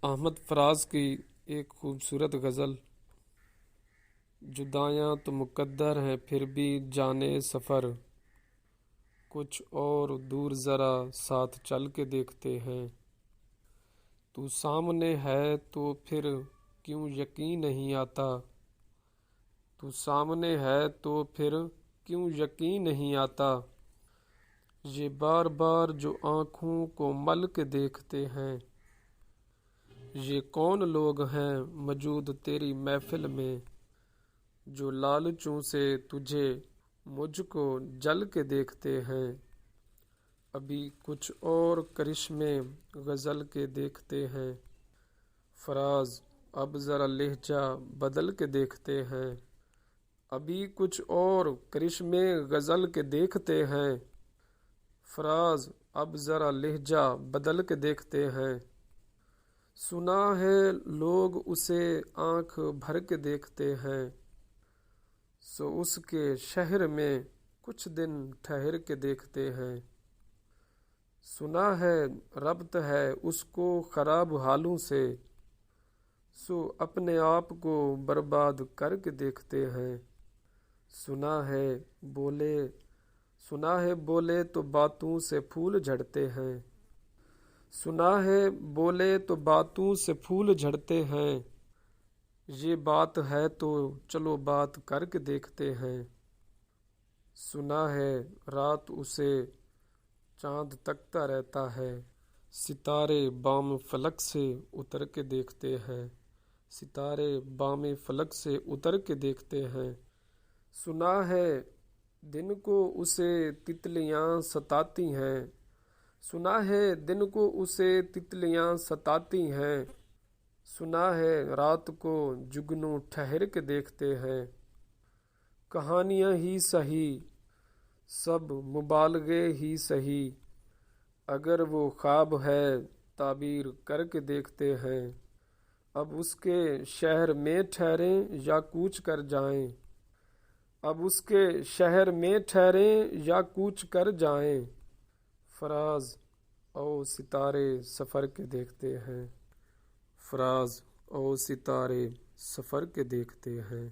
احمد فراز کی ایک خوبصورت غزل۔ جدائیاں تو مقدر ہیں پھر بھی جانے سفر، کچھ اور دور ذرا ساتھ چل کے دیکھتے ہیں۔ تو سامنے ہے تو پھر کیوں یقین نہیں آتا، تو سامنے ہے تو پھر کیوں یقین نہیں آتا، یہ بار بار جو آنکھوں کو مل کے دیکھتے ہیں۔ یہ کون لوگ ہیں موجود تیری محفل میں، جو لالچوں سے تجھے مجھ کو جل کے دیکھتے ہیں۔ ابھی کچھ اور کرشمے غزل کے دیکھتے ہیں، فراز اب ذرا لہجہ بدل کے دیکھتے ہیں۔ ابھی کچھ اور کرشمے غزل کے دیکھتے ہیں، فراز اب ذرا لہجہ بدل کے دیکھتے ہیں۔ سنا ہے لوگ اسے آنکھ بھر کے دیکھتے ہیں، سو اس کے شہر میں کچھ دن ٹھہر کے دیکھتے ہیں۔ سنا ہے ربط ہے اس کو خراب حالوں سے، سو اپنے آپ کو برباد کر کے دیکھتے ہیں۔ سنا ہے بولے تو باتوں سے پھول جھڑتے ہیں، سنا ہے بولے تو باتوں سے پھول جھڑتے ہیں۔ یہ بات ہے تو چلو بات کر کے دیکھتے ہیں۔ سنا ہے رات اسے چاند تکتا رہتا ہے، ستارے بام فلک سے اتر کے دیکھتے ہیں، ستارے بام فلک سے اتر کے دیکھتے ہیں۔ سنا ہے دن کو اسے تتلیاں ستاتی ہیں، سنا ہے دن کو اسے تتلیاں ستاتی ہیں۔ سنا ہے رات کو جگنو ٹھہر کے دیکھتے ہیں۔ کہانیاں ہی سہی سب مبالغے ہی سہی، اگر وہ خواب ہے تعبیر کر کے دیکھتے ہیں۔ اب اس کے شہر میں ٹھہریں یا کوچ کر جائیں، اب اس کے شہر میں ٹھہریں یا کوچ کر جائیں، فراز او ستارے سفر کے دیکھتے ہیں، فراز او ستارے سفر کے دیکھتے ہیں۔